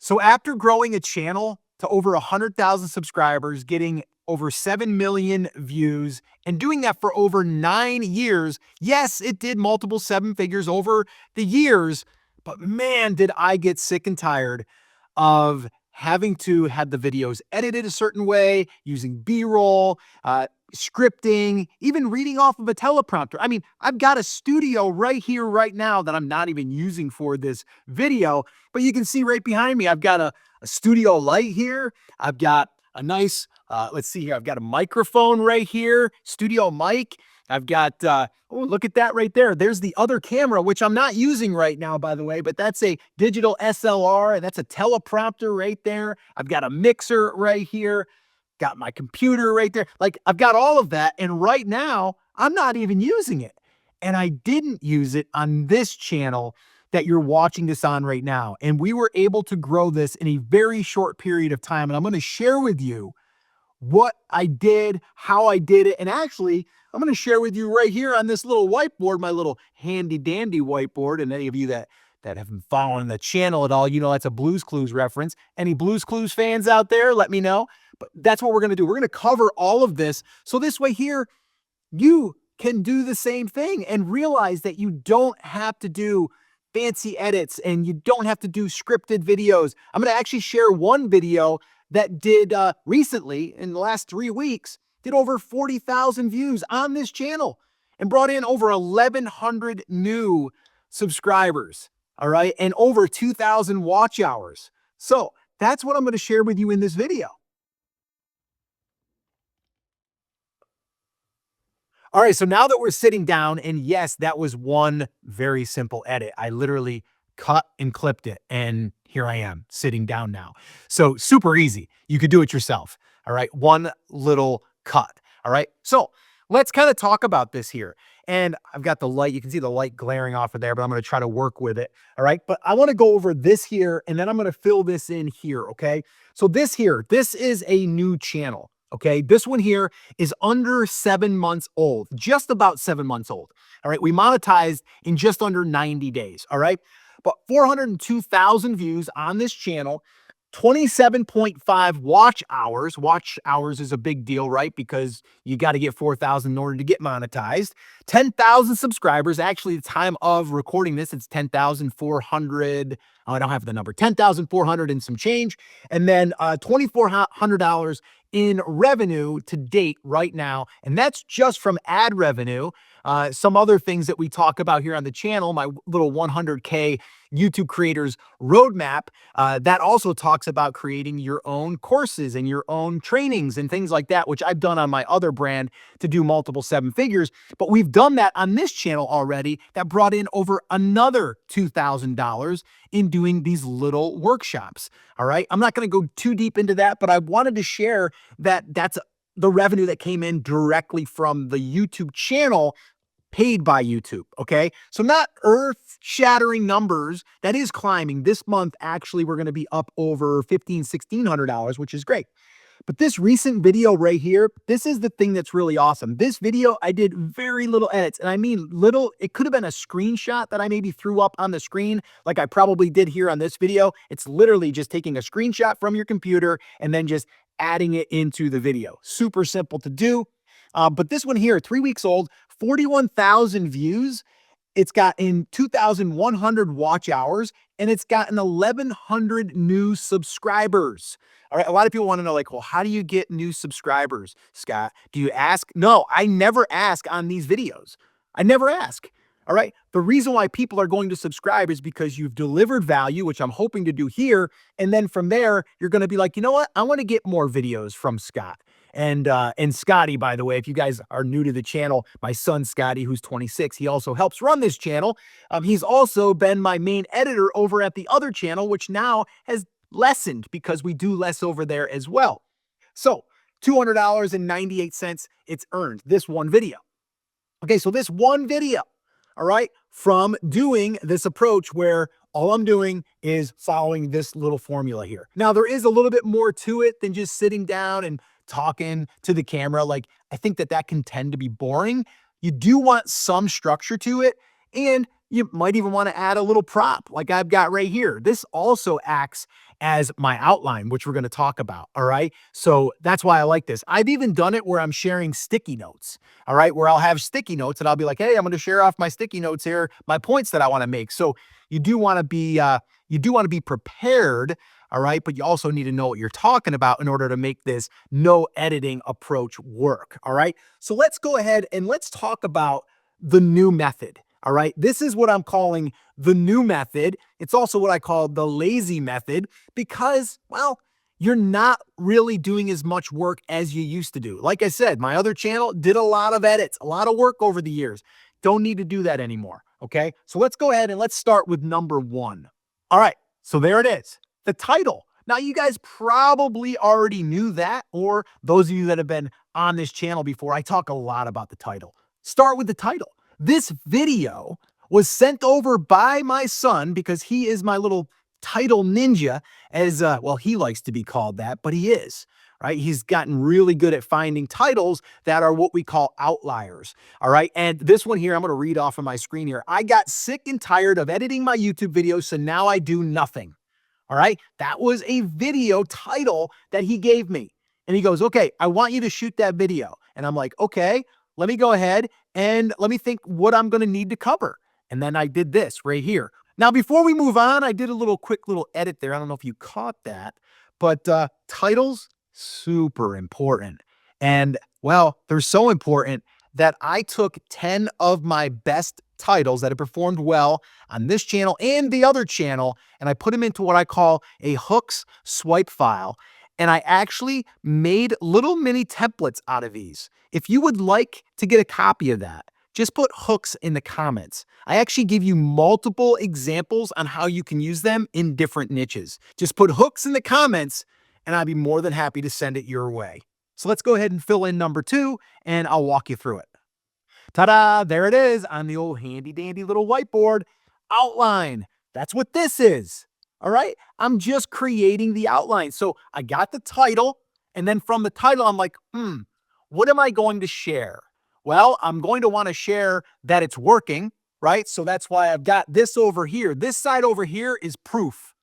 So after growing a channel to over 100,000 subscribers, getting over 7 million views, and doing that for over 9 years, yes, it did multiple seven figures over the years, but man, did I get sick and tired of having to have the videos edited a certain way, using B-roll, scripting, even reading off of a teleprompter. I mean, I've got a studio right here, right now that I'm not even using for this video, but you can see right behind me, I've got a studio light here. I've got a nice, let's see here, I've got a microphone right here, studio mic. I've got, oh, look at that right there. There's the other camera, which I'm not using right now, by the way, but that's a digital SLR, and that's a teleprompter right there. I've got a mixer right here, got my computer right there. Like, I've got all of that, and right now, I'm not even using it. And I didn't use it on this channel that you're watching this on right now. And we were able to grow this in a very short period of time. And I'm going to share with you what I did, how I did it. And actually, I'm going to share with you right here on this little whiteboard, my little handy dandy whiteboard. And any of you that have been following the channel at all, you know that's a Blues Clues reference. Any Blues Clues fans out there, let me know. But that's what we're going to do. We're going to cover all of this. So this way here, you can do the same thing and realize that you don't have to do fancy edits and you don't have to do scripted videos. I'm going to actually share one video that did recently, in the last 3 weeks, did over 40,000 views on this channel and brought in over 1,100 new subscribers, all right, and over 2,000 watch hours. So that's what I'm going to share with you in this video. All right, so now that we're sitting down, and yes, that was one very simple edit. I literally cut and clipped it, and here I am sitting down now. So super easy. You could do it yourself. All right, one little cut. All right, so let's kind of talk about this here. And I've got the light. You can see the light glaring off of there, but I'm going to try to work with it. All right, but I want to go over this here, and then I'm going to fill this in here. Okay, so this here, this is a new channel. Okay, this one here is under 7 months old, just about 7 months old. All right, we monetized in just under 90 days. All right, but 402,000 views on this channel, 27.5 watch hours. Watch hours is a big deal, right? Because you got to get 4,000 in order to get monetized. 10,000 subscribers. Actually, the time of recording this, it's 10,400. Oh, I don't have the number. 10,400 and some change. And then $2,400 in revenue to date right now. And that's just from ad revenue. Some other things that we talk about here on the channel, my little 100K YouTube creators roadmap, that also talks about creating your own courses and your own trainings and things like that, which I've done on my other brand to do multiple seven figures. But we've done that on this channel already that brought in over another $2,000 in doing these little workshops. All right. I'm not going to go too deep into that, but I wanted to share that that's the revenue that came in directly from the YouTube channel, paid by YouTube, okay? So not earth-shattering numbers. That is climbing. This month, actually, we're going to be up over $1,600, which is great. But this recent video right here, this is the thing that's really awesome. This video, I did very little edits, and I mean little. It could have been a screenshot that I maybe threw up on the screen like I probably did here on this video. It's literally just taking a screenshot from your computer and then just adding it into the video. Super simple to do. But this one here, 3 weeks old, 41,000 views. It's got in 2,100 watch hours, and it's gotten 1,100 new subscribers. All right. A lot of people want to know, like, well, how do you get new subscribers, Scott? Do you ask? No, I never ask on these videos. I never ask. All right. The reason why people are going to subscribe is because you've delivered value, which I'm hoping to do here. And then from there, you're going to be like, you know what? I want to get more videos from Scott. And Scotty, by the way, if you guys are new to the channel, my son Scotty, who's 26, he also helps run this channel. He's also been my main editor over at the other channel, which now has lessened because we do less over there as well. So $200.98 it's earned, this one video. Okay, so this one video, all right, from doing this approach where all I'm doing is following this little formula here. Now, there is a little bit more to it than just sitting down and talking to the camera. Like, I think that can tend to be boring. You do want some structure to it. And You might even want to add a little prop like I've got right here. This also acts as my outline, which we're going to talk about. All right. So that's why I like this. I've even done it where I'm sharing sticky notes. All right. Where I'll have sticky notes and I'll be like, hey, I'm going to share off my sticky notes here, my points that I want to make. So you do want to be, prepared. All right. But you also need to know what you're talking about in order to make this no editing approach work. All right. So let's go ahead and let's talk about the new method. All right. This is what I'm calling the new method. It's also what I call the lazy method because, well, you're not really doing as much work as you used to do. Like I said, my other channel did a lot of edits, a lot of work over the years. Don't need to do that anymore. Okay. So let's go ahead and let's start with number one. All right. So there it is, the title. Now, you guys probably already knew that, or those of you that have been on this channel before, I talk a lot about the title. Start with the title. This video was sent over by my son because he is my little title ninja, as well, he likes to be called that, but he is, right? He's gotten really good at finding titles that are what we call outliers. All right. And this one here, I'm going to read off of my screen here. I got sick and tired of editing my YouTube videos, so now I do nothing. All right. That was a video title that he gave me. And he goes, okay, I want you to shoot that video. And I'm like, okay, let me go ahead and let me think what I'm going to need to cover. And then I did this right here. Now, before we move on, I did a quick little edit there. I don't know if you caught that, but titles, super important. And well, they're so important that I took 10 of my best titles that have performed well on this channel and the other channel, and I put them into what I call a hooks swipe file. And I actually made little mini templates out of these. If you would like to get a copy of that, just put hooks in the comments. I actually give you multiple examples on how you can use them in different niches. Just put hooks in the comments and I'd be more than happy to send it your way. So let's go ahead and fill in number two and I'll walk you through it. Ta-da, there it is on the old handy dandy little whiteboard. Outline. That's what this is. All right. I'm just creating the outline. So I got the title, and then from the title, I'm like, what am I going to share? Well, I'm going to want to share that it's working, right? So that's why I've got this over here. This side over here is proof.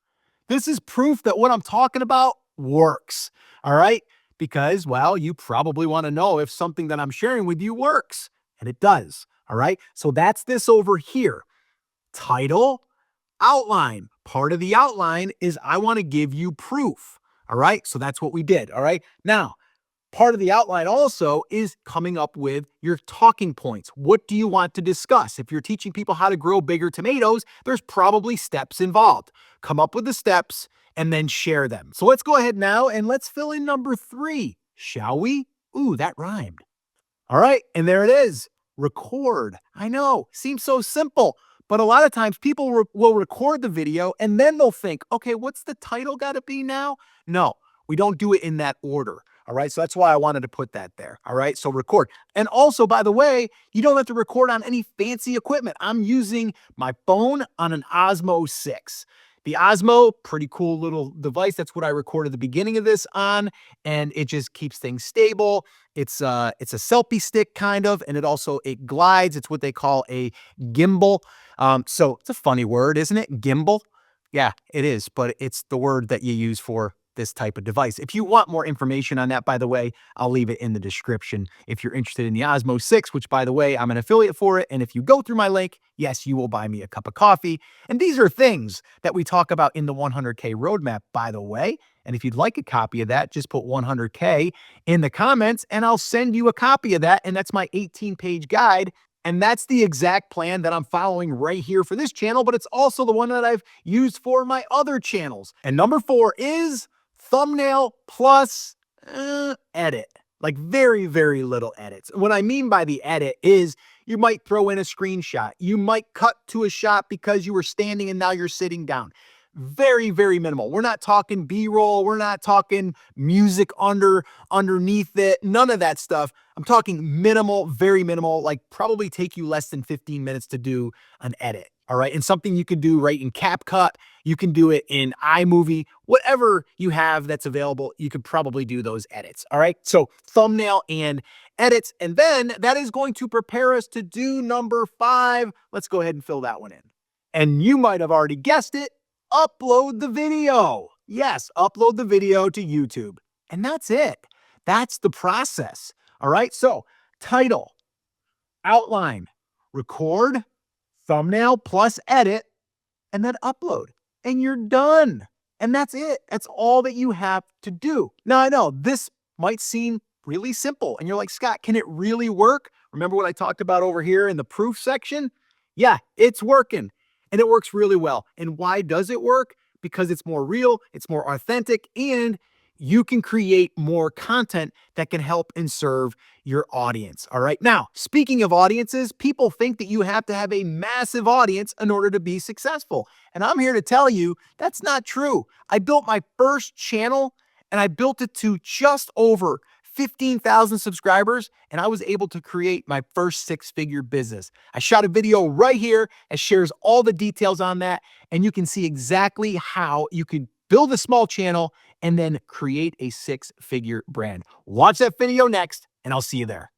This is proof that what I'm talking about works. All right. Because, well, you probably want to know if something that I'm sharing with you works, and it does. All right. So that's this over here. Title, outline. Part of the outline is I want to give you proof. All right. So that's what we did. All right. Now, part of the outline also is coming up with your talking points. What do you want to discuss? If you're teaching people how to grow bigger tomatoes, there's probably steps involved. Come up with the steps and then share them. So let's go ahead now and let's fill in number three, shall we? Ooh, that rhymed. All right. And there it is. Record. I know, seems so simple. But a lot of times people will record the video and then they'll think, okay, what's the title got to be now? No, we don't do it in that order. All right. So that's why I wanted to put that there. All right. So record. And also, by the way, you don't have to record on any fancy equipment. I'm using my phone on an Osmo 6. The Osmo, pretty cool little device. That's what I recorded the beginning of this on, and it just keeps things stable. It's a selfie stick kind of, and it glides. It's what they call a gimbal. So it's a funny word, isn't it? Gimbal. Yeah, it is, but it's the word that you use for this type of device. If you want more information on that, by the way, I'll leave it in the description. If you're interested in the Osmo 6, which by the way, I'm an affiliate for it. And if you go through my link, yes, you will buy me a cup of coffee. And these are things that we talk about in the 100K roadmap, by the way. And if you'd like a copy of that, just put 100K in the comments and I'll send you a copy of that. And that's my 18-page guide. And that's the exact plan that I'm following right here for this channel, but it's also the one that I've used for my other channels. And number 4 is thumbnail plus edit. Like very, very little edits. What I mean by the edit is you might throw in a screenshot. You might cut to a shot because you were standing and now you're sitting down. Very, very minimal. We're not talking B-roll. We're not talking music underneath it. None of that stuff. I'm talking minimal, very minimal, like probably take you less than 15 minutes to do an edit. All right. And something you can do right in CapCut. You can do it in iMovie, whatever you have that's available. You could probably do those edits. All right. So thumbnail and edits, and then that is going to prepare us to do number 5. Let's go ahead and fill that one in. And you might have already guessed it, upload the video. Yes, upload the video to YouTube. And that's it. That's the process. All right. So, title, outline, record, thumbnail plus edit, and then upload. And you're done. And that's it. That's all that you have to do. Now, I know this might seem really simple. And you're like, Scott, can it really work? Remember what I talked about over here in the proof section? Yeah, it's working. And it works really well. And why does it work? Because it's more real, it's more authentic, and you can create more content that can help and serve your audience. All right. Now, speaking of audiences, people think that you have to have a massive audience in order to be successful. And I'm here to tell you that's not true. I built my first channel and I built it to just over 15,000 subscribers, and I was able to create my first 6-figure business. I shot a video right here that shares all the details on that, and you can see exactly how you can build a small channel and then create a 6-figure brand. Watch that video next, and I'll see you there.